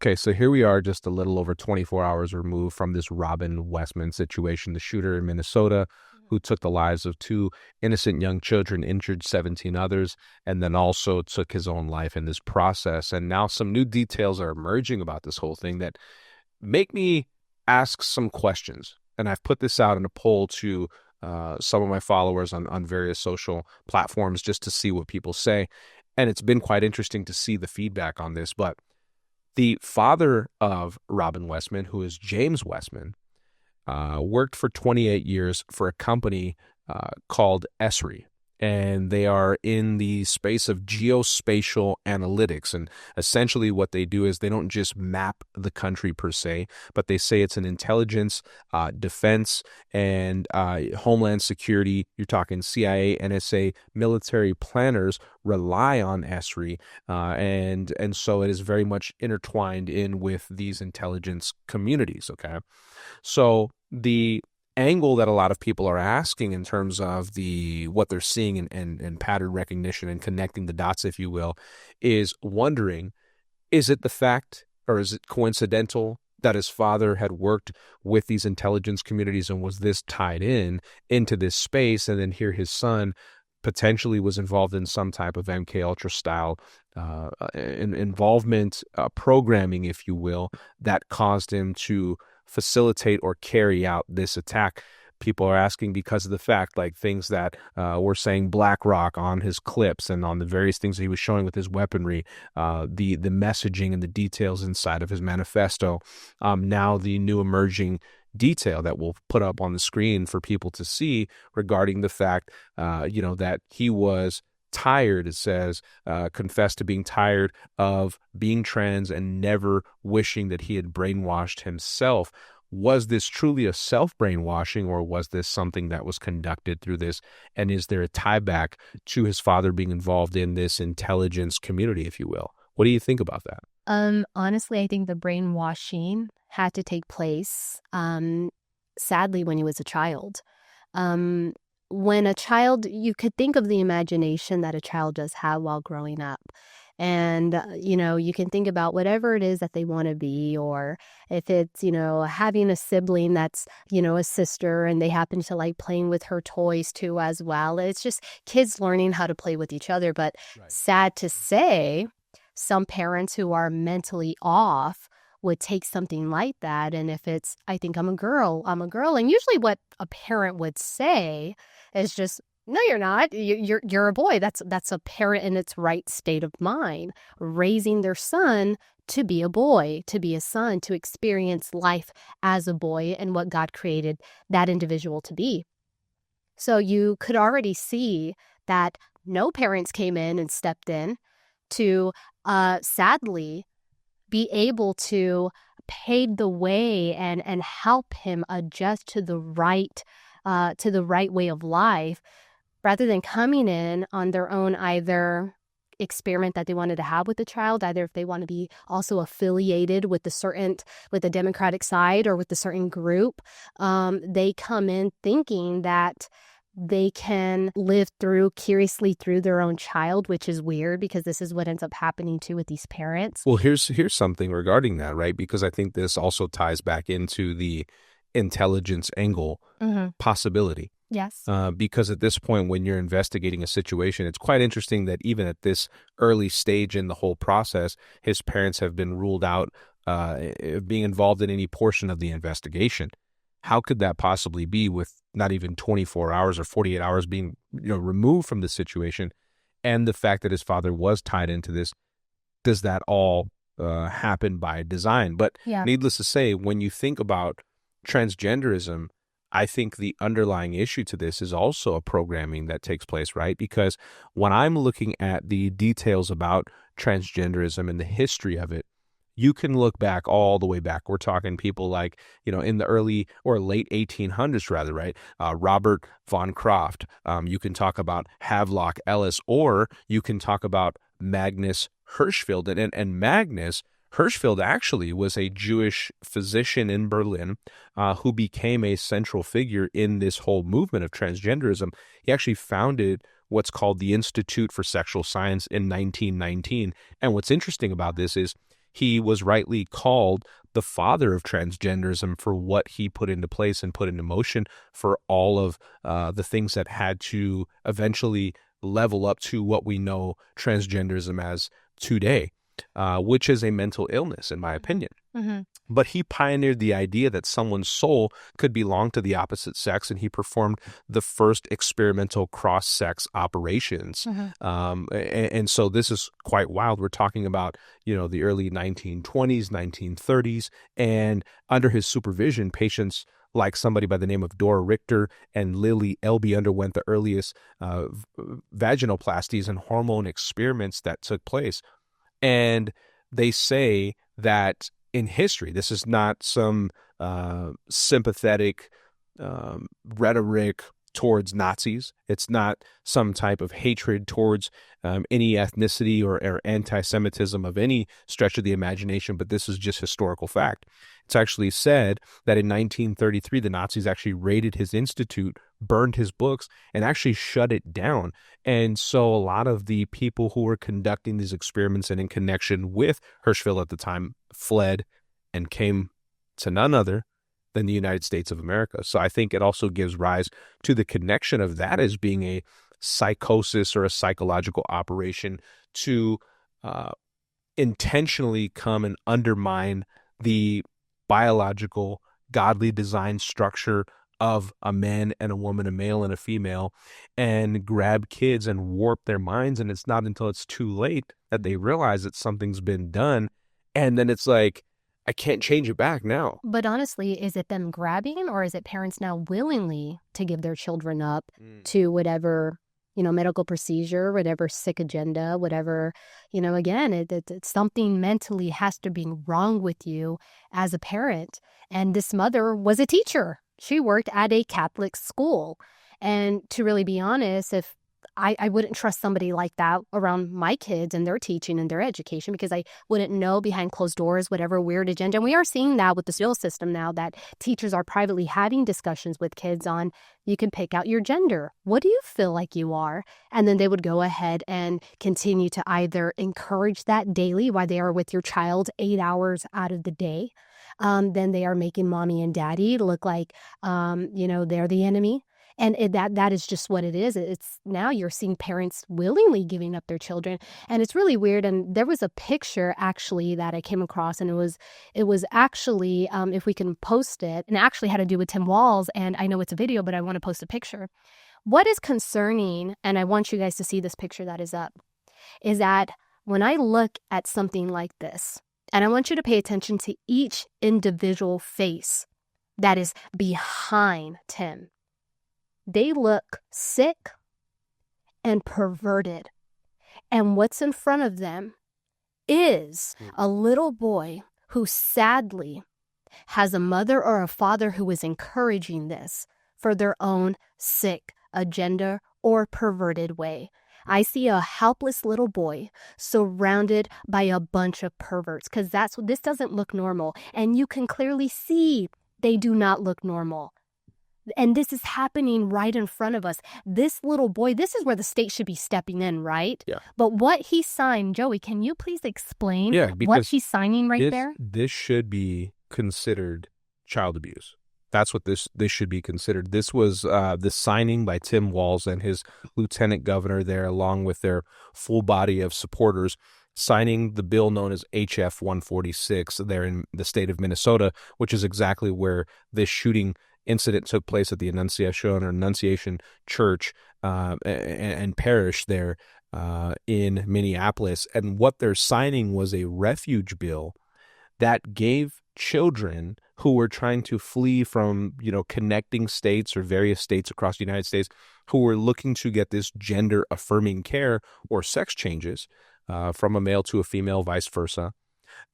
Okay, so here we are just a little over 24 hours removed from this Robin Westman situation, the shooter in Minnesota who took the lives of two innocent young children, injured 17 others, and then also took his own life in this process. And now some new details are emerging about this whole thing that make me ask some questions. And I've put this out in a poll to some of my followers on various social platforms just to see what people say. And it's been quite interesting to see the feedback on this. But the father of Robin Westman, who is James Westman, worked for 28 years for a company called Esri. And they are in the space of geospatial analytics. And essentially what they do is they don't just map the country per se, but they say it's an intelligence, defense, and homeland security. You're talking CIA, NSA, military planners rely on Esri. And so it is very much intertwined in with these intelligence communities, okay? So the angle that a lot of people are asking in terms of what they're seeing and pattern recognition and connecting the dots, if you will, is wondering, is it the fact or is it coincidental that his father had worked with these intelligence communities and was this tied into this space, and then here his son potentially was involved in some type of MK Ultra style involvement, programming, if you will, that caused him to facilitate or carry out this attack. People are asking because of the fact, like things that were saying BlackRock on his clips and on the various things that he was showing with his weaponry, the messaging and the details inside of his manifesto. Now the new emerging detail that we'll put up on the screen for people to see regarding the fact, that he was tired, it says, confessed to being tired of being trans and never wishing that he had brainwashed himself. Was this truly a self-brainwashing, or was this something that was conducted through this? And is there a tie back to his father being involved in this intelligence community, if you will? What do you think about that? Honestly, I think the brainwashing had to take place, sadly, when he was a child. When a child, you could think of the imagination that a child does have while growing up. And, you can think about whatever it is that they want to be, or if it's, having a sibling that's, a sister and they happen to like playing with her toys too as well. It's just kids learning how to play with each other. But Right. Sad to say, some parents who are mentally off would take something like that. And if it's, I think I'm a girl. And usually what a parent would say is just, no, you're not. You're a boy. That's a parent in its right state of mind, raising their son to be a boy, to be a son, to experience life as a boy and what God created that individual to be. So you could already see that no parents came in and stepped in to, sadly, be able to pave the way and help him adjust to the right way of life, rather than coming in on their own, either experiment that they wanted to have with the child, either if they want to be also affiliated with the Democratic side or with a certain group. They come in thinking that they can live curiously through their own child, which is weird because this is what ends up happening too with these parents. Well, here's something regarding that, right? Because I think this also ties back into the intelligence angle possibility. Yes. Because at this point, when you're investigating a situation, it's quite interesting that even at this early stage in the whole process, his parents have been ruled out being involved in any portion of the investigation. How could that possibly be with not even 24 hours or 48 hours being removed from the situation? And the fact that his father was tied into this, does that all happen by design? But Needless to say, when you think about transgenderism, I think the underlying issue to this is also a programming that takes place, right? Because when I'm looking at the details about transgenderism and the history of it, you can look back all the way back. We're talking people like, in the early or late 1800s, rather, right? Robert von Croft. You can talk about Havelock Ellis, or you can talk about Magnus Hirschfeld. And Magnus Hirschfeld actually was a Jewish physician in Berlin who became a central figure in this whole movement of transgenderism. He actually founded what's called the Institute for Sexual Science in 1919. And what's interesting about this is he was rightly called the father of transgenderism for what he put into place and put into motion for all of the things that had to eventually level up to what we know transgenderism as today, which is a mental illness, in my opinion. Mm-hmm. But he pioneered the idea that someone's soul could belong to the opposite sex, and he performed the first experimental cross-sex operations. And so this is quite wild. We're talking about, the early 1920s, 1930s, and under his supervision, patients like somebody by the name of Dora Richter and Lily Elby underwent the earliest vaginoplasties and hormone experiments that took place. And they say that in history, this is not some sympathetic rhetoric towards Nazis. It's not some type of hatred towards any ethnicity or anti-Semitism of any stretch of the imagination, but this is just historical fact. It's actually said that in 1933, the Nazis actually raided his institute, burned his books, and actually shut it down. And so a lot of the people who were conducting these experiments and in connection with Hirschfeld at the time fled and came to none other than the United States of America. So I think it also gives rise to the connection of that as being a psychosis or a psychological operation to intentionally come and undermine the biological, godly design structure of a man and a woman, a male and a female, and grab kids and warp their minds. And it's not until it's too late that they realize that something's been done. And then it's like, I can't change it back now. But honestly, is it them grabbing, or is it parents now willingly to give their children up to whatever, medical procedure, whatever sick agenda, whatever, again, it's something mentally has to be wrong with you as a parent. And this mother was a teacher. She worked at a Catholic school. And to really be honest, if I wouldn't trust somebody like that around my kids and their teaching and their education, because I wouldn't know behind closed doors whatever weird agenda. And we are seeing that with the school system now, that teachers are privately having discussions with kids on, you can pick out your gender. What do you feel like you are? And then they would go ahead and continue to either encourage that daily while they are with your child 8 hours out of the day. Then they are making mommy and daddy look like, they're the enemy. And that is just what it is. It's now you're seeing parents willingly giving up their children. And it's really weird. And there was a picture actually that I came across, and it was actually, if we can post it, and it actually had to do with Tim Walz. And I know it's a video, but I want to post a picture. What is concerning, and I want you guys to see this picture that is up, is that when I look at something like this, and I want you to pay attention to each individual face that is behind Tim. They look sick and perverted. And what's in front of them is a little boy who sadly has a mother or a father who is encouraging this for their own sick agenda or perverted way. I see a helpless little boy surrounded by a bunch of perverts, because this doesn't look normal. And you can clearly see they do not look normal. And this is happening right in front of us. This little boy, this is where the state should be stepping in, right? Yeah. But what he signed, Joey, can you please explain what he's signing there? This should be considered child abuse. That's what this should be considered. This was the signing by Tim Walz and his lieutenant governor there, along with their full body of supporters, signing the bill known as HF 146 there in the state of Minnesota, which is exactly where this shooting incident took place at the Annunciation Church and parish there in Minneapolis. And what they're signing was a refuge bill that gave children who were trying to flee from, connecting states or various states across the United States, who were looking to get this gender affirming care or sex changes from a male to a female, vice versa,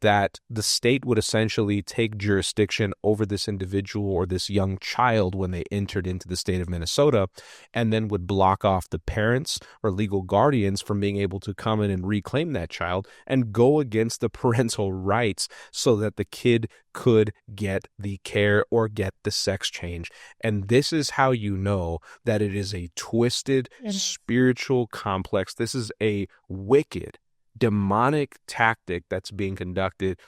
that the state would essentially take jurisdiction over this individual or this young child when they entered into the state of Minnesota, and then would block off the parents or legal guardians from being able to come in and reclaim that child and go against the parental rights so that the kid could get the care or get the sex change. And this is how you know that it is a twisted spiritual complex. This is a wicked demonic tactic that's being conducted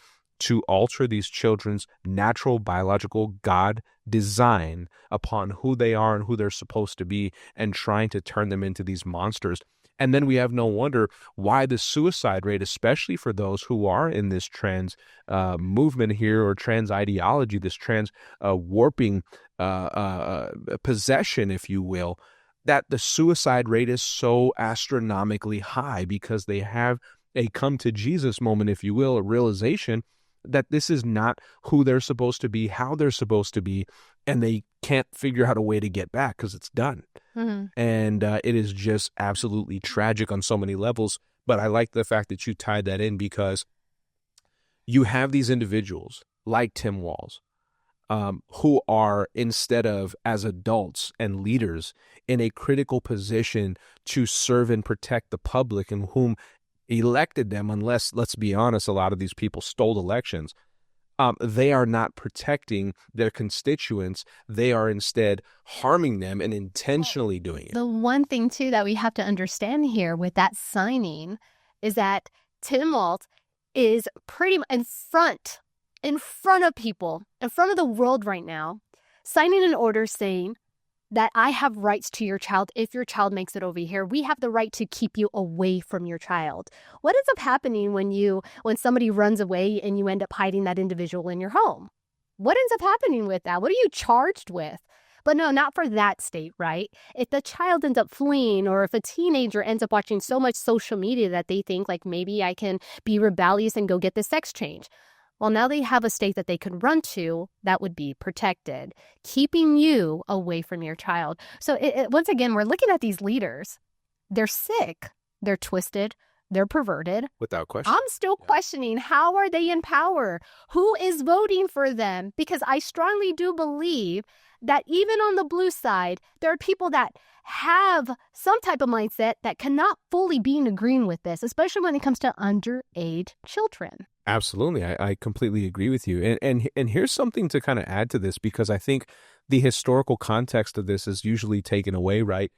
to alter these children's natural biological God design upon who they are and who they're supposed to be, and trying to turn them into these monsters. And then we have no wonder why the suicide rate, especially for those who are in this trans movement here, or trans ideology, this trans warping possession, if you will, that the suicide rate is so astronomically high, because they have a come to Jesus moment, if you will, a realization that this is not who they're supposed to be, how they're supposed to be, and they can't figure out a way to get back because it's done. Mm-hmm. And it is just absolutely tragic on so many levels. But I like the fact that you tied that in, because you have these individuals like Tim Walz, who are, instead of as adults and leaders in a critical position to serve and protect the public, and whom elected them, unless, let's be honest, a lot of these people stole elections. They are not protecting their constituents. They are instead harming them and intentionally doing it. The one thing, too, that we have to understand here with that signing is that Tim Walz is pretty much in front of people, in front of the world right now, signing an order saying that I have rights to your child. If your child makes it over here, we have the right to keep you away from your child. What ends up happening when somebody runs away and you end up hiding that individual in your home? What ends up happening with that? What are you charged with? But no, not for that state, right? If the child ends up fleeing, or if a teenager ends up watching so much social media that they think, like, maybe I can be rebellious and go get the sex change. Well, now they have a state that they can run to that would be protected, keeping you away from your child. So once again, we're looking at these leaders. They're sick. They're twisted. They're perverted. Without question. I'm still questioning, how are they in power? Who is voting for them? Because I strongly do believe that even on the blue side, there are people that have some type of mindset that cannot fully be in agreeing with this, especially when it comes to underage children. Absolutely. I completely agree with you. And here's something to kind of add to this, because I think the historical context of this is usually taken away, right?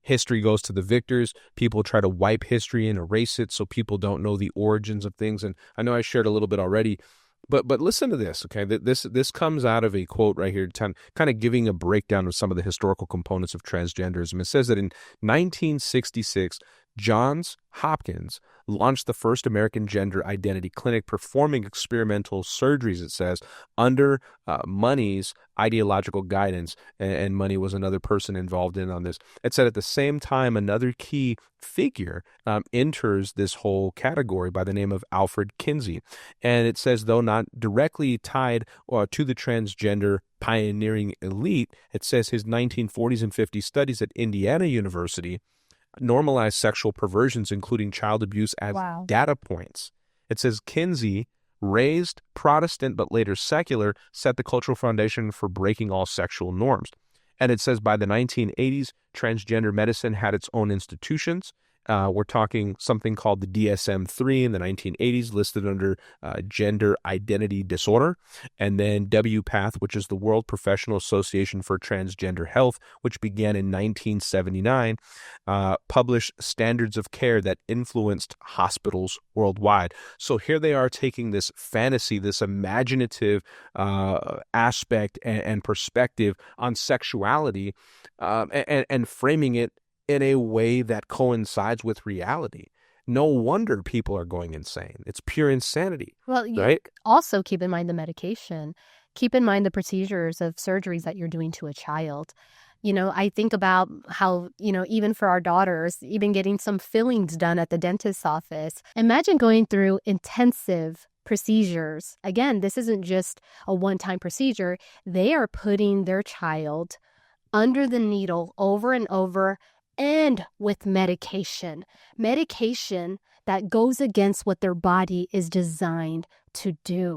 History goes to the victors. People try to wipe history and erase it so people don't know the origins of things. And I know I shared a little bit already, but listen to this, okay? This comes out of a quote right here, kind of giving a breakdown of some of the historical components of transgenderism. It says that in 1966, Johns Hopkins launched the first American gender identity clinic, performing experimental surgeries, it says, under Money's ideological guidance, and Money was another person involved on this. It said at the same time, another key figure enters this whole category by the name of Alfred Kinsey. And it says, though not directly tied to the transgender pioneering elite, it says his 1940s and 50s studies at Indiana University normalized sexual perversions, including child abuse, as data points. It says Kinsey, raised Protestant but later secular, set the cultural foundation for breaking all sexual norms. And it says by the 1980s, transgender medicine had its own institutions. We're talking something called the DSM-3 in the 1980s, listed under gender identity disorder. And then WPATH, which is the World Professional Association for Transgender Health, which began in 1979, published standards of care that influenced hospitals worldwide. So here they are taking this fantasy, this imaginative aspect and perspective on sexuality, and framing it in a way that coincides with reality. No wonder people are going insane. It's pure insanity. Well, you right? Also keep in mind the medication. Keep in mind the procedures of surgeries that you're doing to a child. I think about how, even for our daughters, even getting some fillings done at the dentist's office. Imagine going through intensive procedures. Again, this isn't just a one-time procedure. They are putting their child under the needle over and over, and with medication that goes against what their body is designed to do.